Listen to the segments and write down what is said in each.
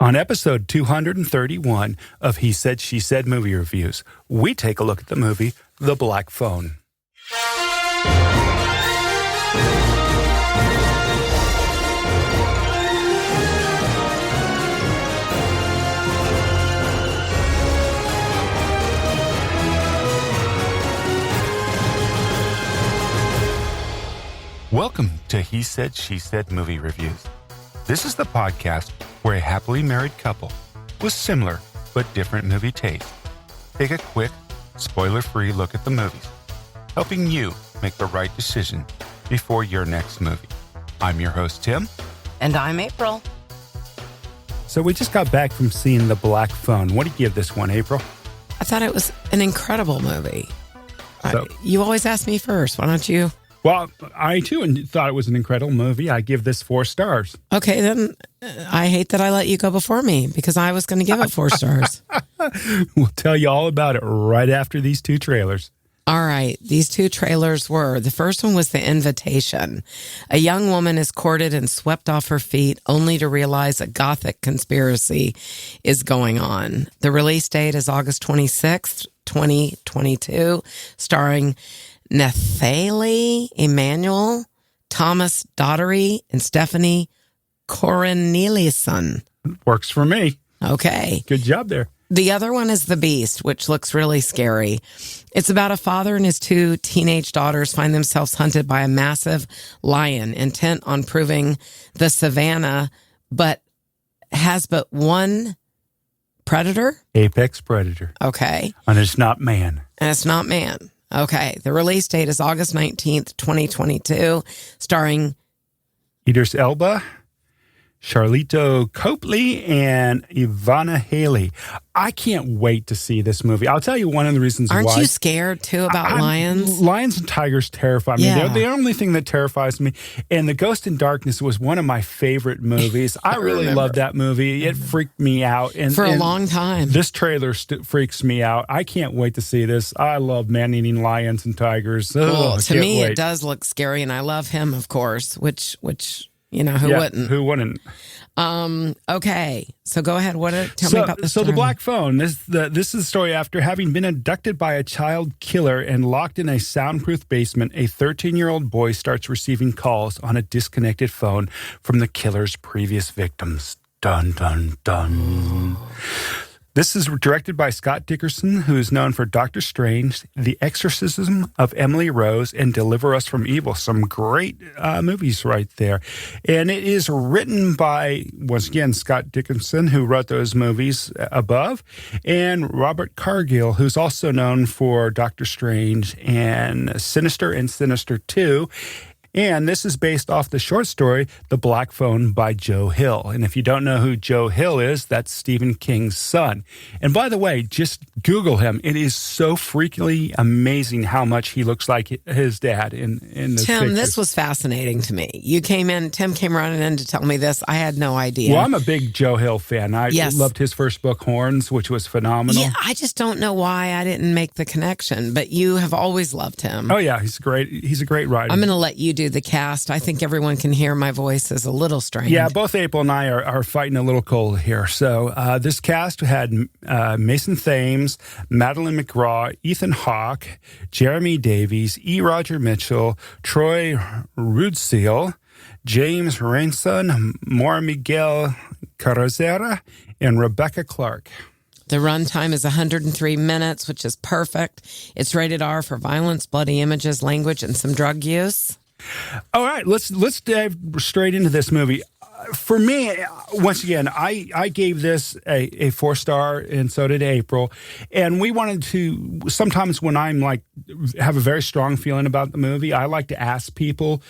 On episode 231 of He Said, She Said Movie Reviews, we take a look at the movie The Black Phone. Welcome to He Said, She Said Movie Reviews. This is the podcast where a happily married couple with similar but different movie tastes take a quick, spoiler-free look at the movies, helping you make the right decision before your next movie. I'm your host, Tim. And I'm April. So we just got back from seeing The Black Phone. What do you give this one, April? I thought it was an incredible movie. So, you always ask me first. Why don't you? Well, I too thought it was an incredible movie. I give this 4 stars. Okay, then I hate that I let you go before me because I was going to give it 4 stars. We'll tell you all about it right after these 2 trailers. All right, these 2 trailers were, the first one was The Invitation. A young woman is courted and swept off her feet only to realize a gothic conspiracy is going on. The release date is August 26th, 2022, starring Nathalie, Emmanuel, Thomas Doherty, and Stephanie Corneliussen. Works for me. Okay. Good job there. The other one is The Beast, which looks really scary. It's about a father and his 2 teenage daughters find themselves hunted by a massive lion intent on proving the savannah, but has but one predator? Apex predator. Okay. And it's not man. And it's not man. Okay. The release date is August 19th, 2022, starring Idris Elba, Sharlto, Copley, and Iyana Halley. I can't wait to see this movie. I'll tell you one of the reasons why. Aren't you scared, too, about lions? Lions and tigers terrify me. Yeah. They're the only thing that terrifies me. And The Ghost in Darkness was one of my favorite movies. I really loved that movie. It freaked me out. And for a long time. This trailer freaks me out. I can't wait to see this. I love man-eating lions and tigers. Well, to me, it does look scary, and I love him, of course, which you know, who wouldn't? Who wouldn't? Okay, so go ahead. Tell me about this. So The Black Phone. This is the story after having been abducted by a child killer and locked in a soundproof basement. A 13-year-old boy starts receiving calls on a disconnected phone from the killer's previous victims. Dun dun dun. This is directed by Scott Derrickson, who is known for Doctor Strange, The Exorcism of Emily Rose, and Deliver Us from Evil. Some great movies right there. And it is written by, once again, Scott Derrickson, who wrote those movies above, and Robert Cargill, who's also known for Doctor Strange and Sinister 2. And this is based off the short story, The Black Phone by Joe Hill. And if you don't know who Joe Hill is, that's Stephen King's son. And by the way, just Google him. It is so freakily amazing how much he looks like his dad in the Tim, pictures. this was fascinating to me. Tim came running in to tell me this. I had no idea. Well, I'm a big Joe Hill fan. I loved his first book, Horns, which was phenomenal. Yeah, I just don't know why I didn't make the connection, but you have always loved him. Oh, yeah, he's a great writer. I'm going to let you do the cast. I think everyone can hear my voice is a little strained. Yeah, both April and I are fighting a little cold here. So this cast had Mason Thames, Madeleine McGraw, Ethan Hawke, Jeremy Davies, E. Roger Mitchell, Troy Rudeseal, James Ransone, Mora Miguel, Cazarez, and Rebecca Clarke. The runtime is 103 minutes, which is perfect. It's rated R for violence, bloody images, language, and some drug use. All right, let's dive straight into this movie. For me, once again, I gave this a 4-star, and so did April. And we wanted to, sometimes when I'm like, have a very strong feeling about the movie, I like to ask people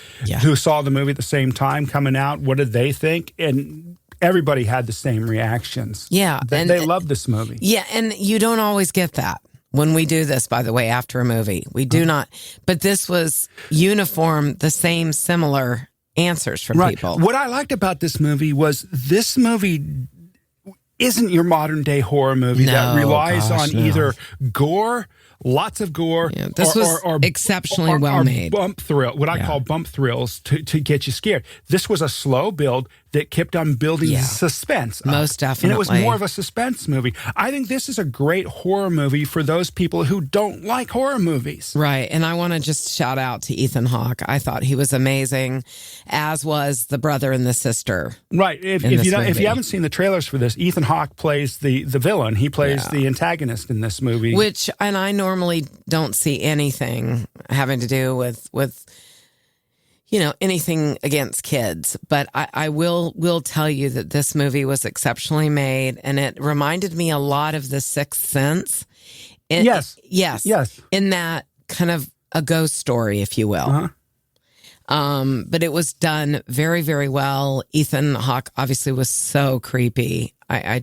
who saw the movie at the same time coming out, what did they think? And everybody had the same reactions. Yeah. They loved this movie. Yeah, and you don't always get that. When we do this, by the way, after a movie, we do not. But this was uniform, the same, similar answers from people. What I liked about this movie was this movie isn't your modern day horror movie that relies on either gore, lots of gore, this was exceptionally well made. Bump thrill, what I call bump thrills to get you scared. This was a slow build that kept on building suspense up. Most definitely. And it was more of a suspense movie. I think this is a great horror movie for those people who don't like horror movies. Right. And I want to just shout out to Ethan Hawke. I thought he was amazing, as was the brother and the sister. Right. If you haven't seen the trailers for this, Ethan Hawke plays the villain. He plays the antagonist in this movie. And I normally don't see anything having to do with anything against kids. But I will tell you that this movie was exceptionally made, and it reminded me a lot of The Sixth Sense. Yes. In that kind of a ghost story, if you will. But it was done very, very well. Ethan Hawke obviously was so creepy. I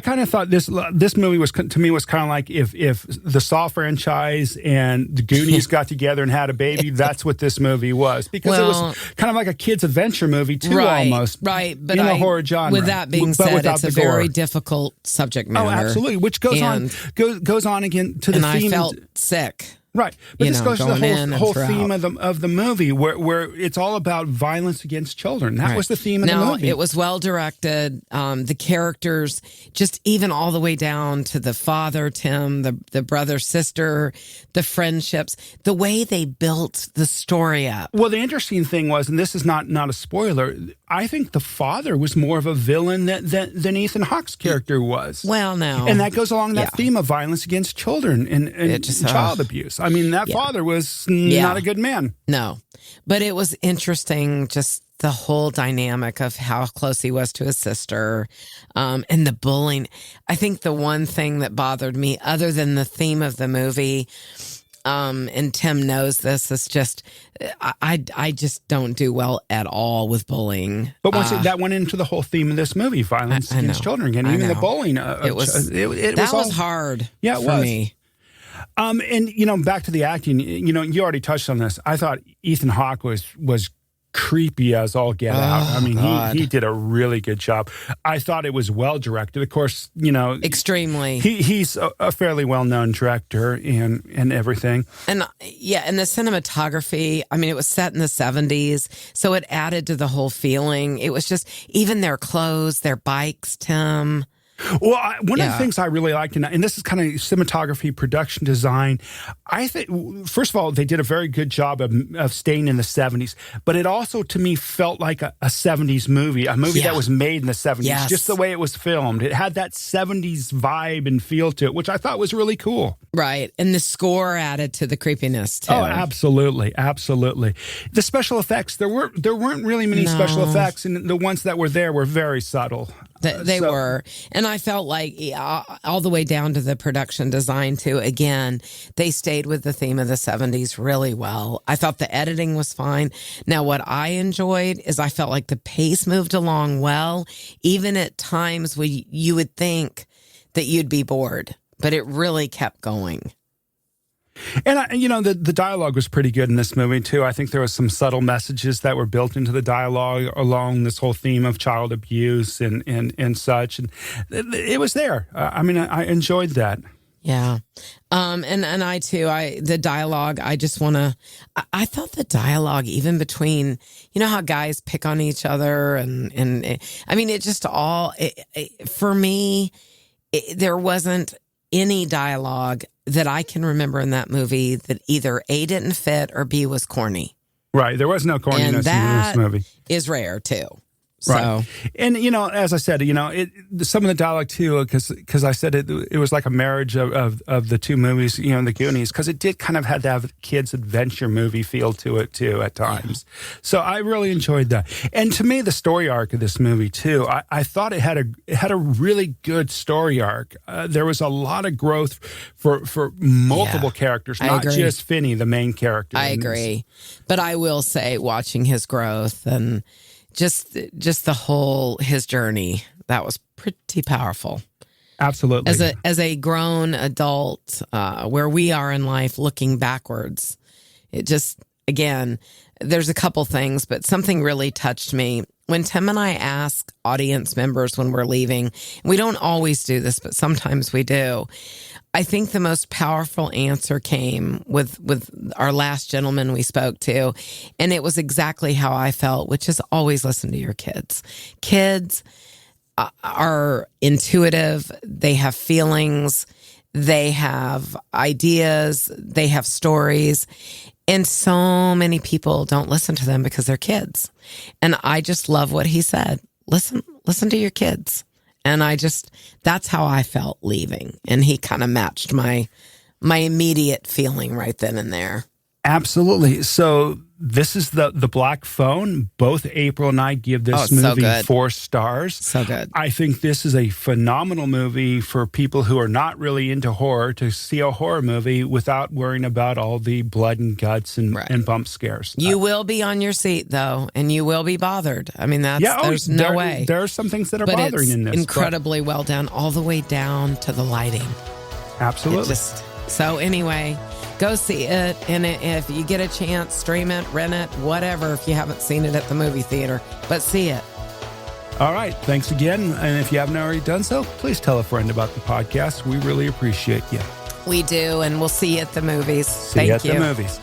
kind of thought this movie was kind of like if the Saw franchise and the Goonies got together and had a baby. That's what this movie was, because it was kind of like a kid's adventure movie too, almost. Right, but in the horror genre. With that being said, it's a very difficult subject matter. Oh, absolutely. Which goes on again to the theme. I felt sick. Right, but this goes to the whole theme of the movie, where it's all about violence against children. That was the theme of the movie. It was well directed. The characters, just even all the way down to the father, Tim, the brother, sister, the friendships, the way they built the story up. Well, the interesting thing was, and this is not a spoiler, I think the father was more of a villain than Ethan Hawke's character was. Well, no, and that goes along that theme of violence against children and child abuse. I mean, that father was not a good man. No, but it was interesting, just the whole dynamic of how close he was to his sister, and the bullying. I think the one thing that bothered me, other than the theme of the movie, and Tim knows this, is just I just don't do well at all with bullying. But that went into the whole theme of this movie, violence against children again, even the bullying. It was hard. Yeah, it for was. me. And back to the acting. You already touched on this. I thought Ethan Hawke was creepy as all get out. I mean, he did a really good job. I thought it was well directed. Of course, extremely. He's a fairly well-known director and everything. And and the cinematography, I mean, it was set in the 70s, so it added to the whole feeling. It was just, even their clothes, their bikes, Tim. Well, one of the things I really liked, and this is kind of cinematography, production design, I think, first of all, they did a very good job of staying in the 70s, but it also, to me, felt like a 70s movie, a movie that was made in the 70s, just the way it was filmed. It had that 70s vibe and feel to it, which I thought was really cool. Right, and the score added to the creepiness, too. Oh, absolutely, absolutely. The special effects, there weren't really many special effects, and the ones that were there were very subtle. They were. And I felt like all the way down to the production design, too. Again, they stayed with the theme of the 70s really well. I thought the editing was fine. Now, what I enjoyed is I felt like the pace moved along well, even at times where you would think that you'd be bored, but it really kept going. And, the dialogue was pretty good in this movie, too. I think there was some subtle messages that were built into the dialogue along this whole theme of child abuse and such. And it was there. I enjoyed that. Yeah. And I, too, the dialogue, I just want to, I thought the dialogue, even between, how guys pick on each other and it just all, for me, there wasn't any dialogue that I can remember in that movie that either A, didn't fit, or B, was corny. Right. There was no corniness in this movie. Is rare, too. So. Right. And, as I said, some of the dialogue, too, because I said it was like a marriage of the two movies, the Goonies, because it did kind of have to have a kid's adventure movie feel to it, too, at times. Yeah. So I really enjoyed that. And to me, the story arc of this movie, too, I thought it had a really good story arc. There was a lot of growth for multiple characters, not just Finney, the main character. I agree. But I will say, watching his growth and just the whole, his journey, that was pretty powerful. Absolutely. As a grown adult, where we are in life, looking backwards, it just, again, there's a couple things, but something really touched me when Tim and I ask audience members when we're leaving, we don't always do this, but sometimes we do. I think the most powerful answer came with our last gentleman we spoke to, and it was exactly how I felt, which is always listen to your kids. Kids are intuitive. They have feelings. They have ideas. They have stories. And so many people don't listen to them because they're kids. And I just love what he said. Listen to your kids. And that's how I felt leaving. And he kind of matched my immediate feeling right then and there. Absolutely. So this is the Black Phone. Both April and I give this movie 4 stars. So good. I think this is a phenomenal movie for people who are not really into horror to see a horror movie without worrying about all the blood and guts and bump scares. You will be on your seat, though, and you will be bothered. I mean, there's no way. There are some things that are bothering in this. Incredibly well done, all the way down to the lighting. Absolutely. So anyway, go see it. And if you get a chance, stream it, rent it, whatever, if you haven't seen it at the movie theater. But see it. All right. Thanks again. And if you haven't already done so, please tell a friend about the podcast. We really appreciate you. We do. And we'll see you at the movies. See you at the movies.